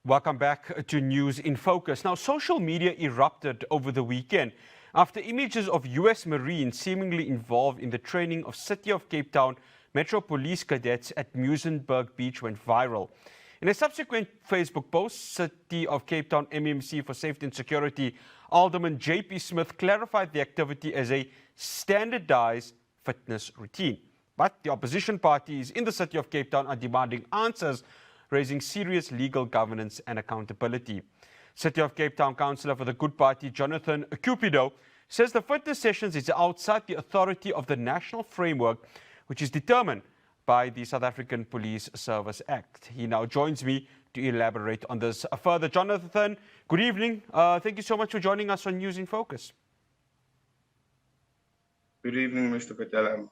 Welcome back to News in Focus. Now, social media erupted over the weekend after images of US Marines seemingly involved in the training of City of Cape Town Metro Police cadets at Muizenberg Beach went viral. In a subsequent Facebook post, City of Cape Town MMC for Safety and Security Alderman JP Smith clarified the activity as a standardized fitness routine. But the opposition parties in the City of Cape Town are demanding answers, raising serious legal governance and accountability. City of Cape Town Councillor for the Good Party, Jonathan Cupido, says the fitness sessions is outside the authority of the national framework, which is determined by the South African Police Service Act. He now joins me to elaborate on this further. Jonathan, good evening. Thank you so much for joining us on News in Focus. Good evening, Mr. Patel.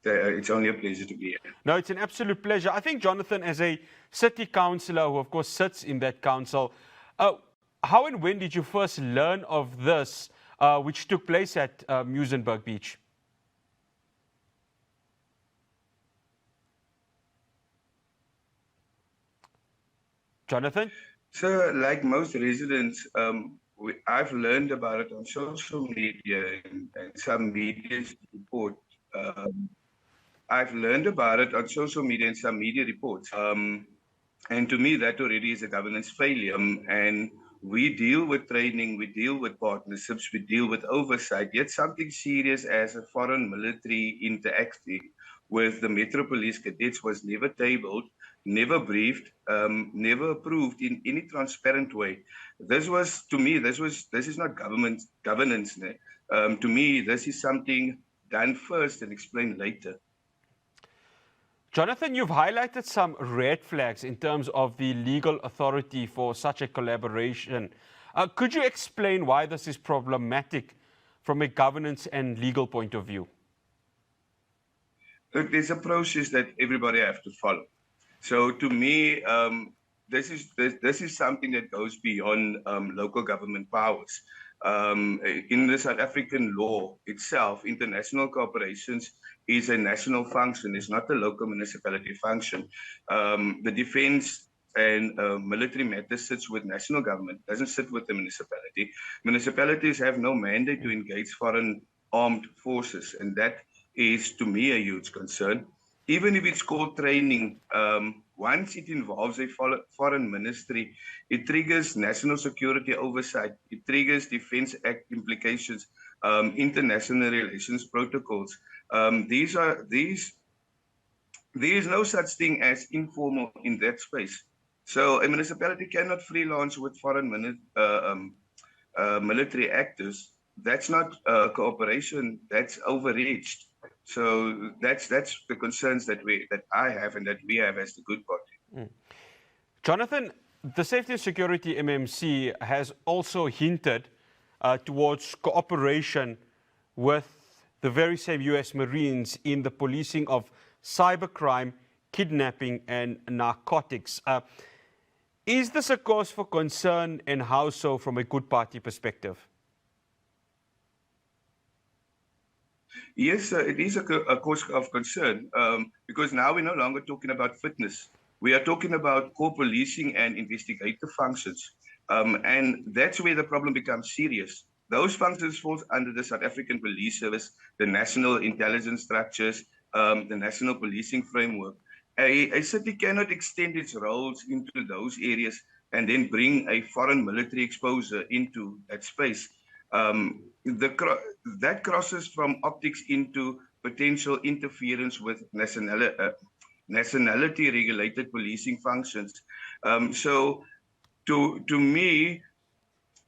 It's only a pleasure to be here. No, it's an absolute pleasure. I think, Jonathan, as a city councillor who, of course, sits in that council, how and when did you first learn of this, which took place at Muizenberg Beach? Jonathan? So, like most residents, I've learned about it on social media and some media report. I've learned about it on social media and some media reports. And to me, that already is a governance failure. And we deal with training, we deal with partnerships, we deal with oversight. Yet something serious as a foreign military interacting with the Metro Police cadets was never tabled, never briefed, never approved in any transparent way. This was, to me, this is not governance. To me, this is something done first and explained later. Jonathan, you've highlighted some red flags in terms of the legal authority for such a collaboration. Could you explain why this is problematic from a governance and legal point of view? Look, there's a process that everybody has to follow. So to me, this is something that goes beyond local government powers. In the South African law itself, international cooperations is a national function, it's not a local municipality function. The defense and military matter sits with national government, doesn't sit with the municipality. Municipalities have no mandate to engage foreign armed forces, and that is, to me, a huge concern. Even if it's called training, once it involves a foreign ministry, it triggers national security oversight, it triggers Defence Act implications, international relations protocols. There is no such thing as informal in that space. So a municipality cannot freelance with foreign military actors. That's not cooperation, that's overreached. So that's the concerns that I have and that we have as the Good Party. Jonathan, the Safety and Security MMC has also hinted towards cooperation with the very same US Marines in the policing of cybercrime, kidnapping and narcotics. Is this a cause for concern, and how so from a Good Party perspective? Yes, it is a cause of concern because now we're no longer talking about fitness. We are talking about core policing and investigative functions. And that's where the problem becomes serious. Those functions fall under the South African Police Service, the national intelligence structures, the national policing framework. A city cannot extend its roles into those areas and then bring a foreign military exposure into that space. That crosses from optics into potential interference with nationality-regulated policing functions. So, to me,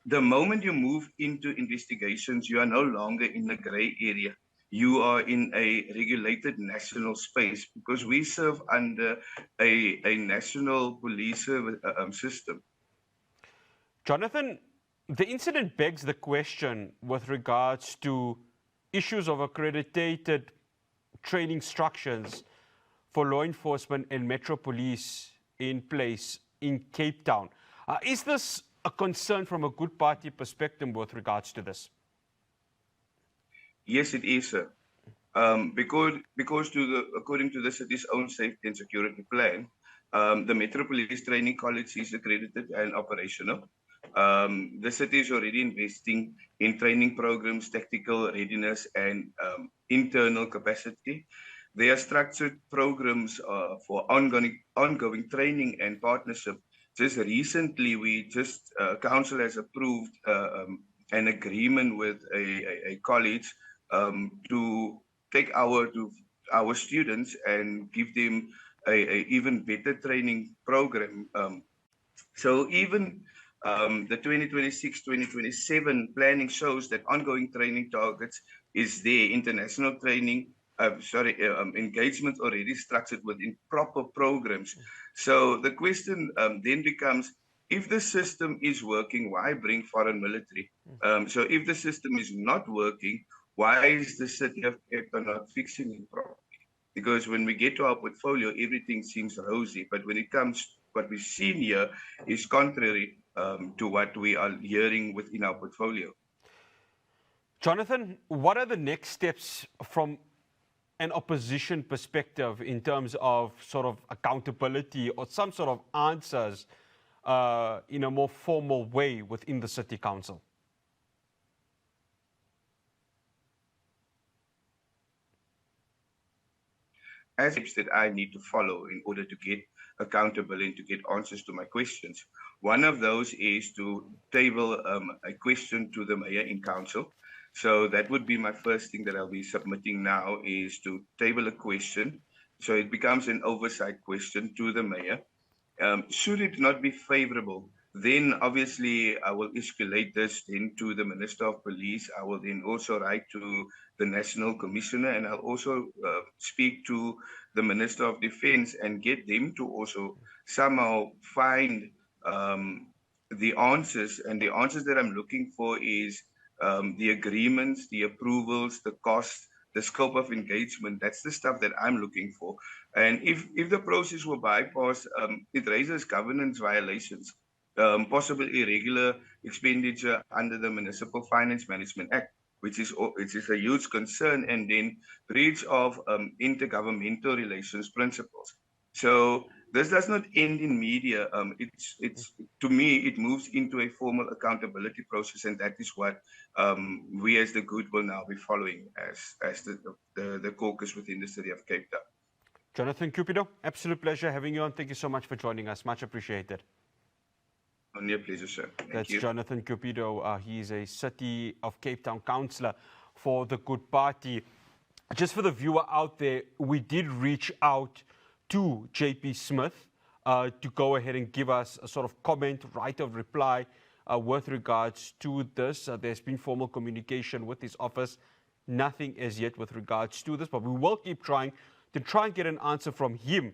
the moment you move into investigations, you are no longer in the gray area. You are in a regulated national space because we serve under a national police system. Jonathan, the incident begs the question with regards to issues of accredited training structures for law enforcement and Metro Police in place in Cape Town. Is this a concern from a Good Party perspective with regards to this? Yes, it is, sir. Because according to the city's own safety and security plan, The Metro Police Training College is accredited and operational. The city is already investing in training programs, tactical readiness, and internal capacity. There are structured programs for ongoing training and partnership. Just recently, council has approved an agreement with a college to take our students and give them a even better training program. So even the 2026-2027 planning shows that ongoing training targets is there. International training, engagement already structured within proper programs. So the question then becomes, if the system is working, why bring foreign military? So if the system is not working, why is the city of Cape Town not fixing it properly? Because when we get to our portfolio, everything seems rosy. But when it comes, what we've seen here is contrary to what we are hearing within our portfolio. Jonathan, what are the next steps from an opposition perspective in terms of sort of accountability or some sort of answers in a more formal way within the City Council? As steps that I need to follow in order to get accountability and to get answers to my questions. One of those is to table a question to the mayor in council. So that would be my first thing that I'll be submitting now, is to table a question. So it becomes an oversight question to the mayor. Should it not be favorable, then obviously I will escalate this then to the Minister of Police. I will then also write to the National Commissioner, and I'll also speak to the Minister of Defense and get them to also somehow find the answers. And the answers that I'm looking for is the agreements, the approvals, the costs, the scope of engagement. That's the stuff that I'm looking for. And if the process were bypassed, it raises governance violations, possible irregular expenditure under the Municipal Finance Management Act, which is a huge concern, and then breach of intergovernmental relations principles. So this does not end in media. It's to me, it moves into a formal accountability process, and that is what we as the Good will now be following as the caucus within the city of Cape Town. Jonathan Cupido, absolute pleasure having you on. Thank you so much for joining us. Much appreciated. Only a pleasure, sir. That's Jonathan Cupido. He is a City of Cape Town councillor for the Good Party. Just for the viewer out there, we did reach out to JP Smith to go ahead and give us a sort of comment, right of reply with regards to this. There's been formal communication with his office. Nothing as yet with regards to this, but we will keep trying to and get an answer from him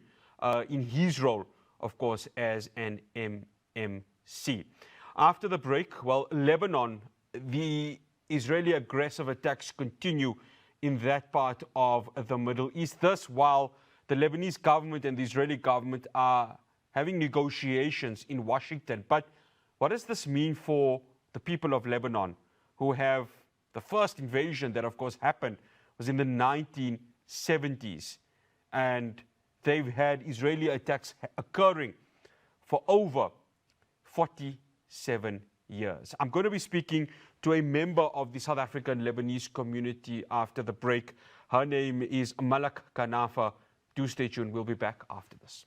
in his role, of course, as an MMC. After the break, well, Lebanon, the Israeli aggressive attacks continue in that part of the Middle East. This while the Lebanese government and the Israeli government are having negotiations in Washington. But what does this mean for the people of Lebanon, who have the first invasion that, of course, happened was in the 1970s? And they've had Israeli attacks occurring for over 47 years. I'm going to be speaking to a member of the South African Lebanese community after the break. Her name is Malak Kanafa. Do stay tuned. We'll be back after this.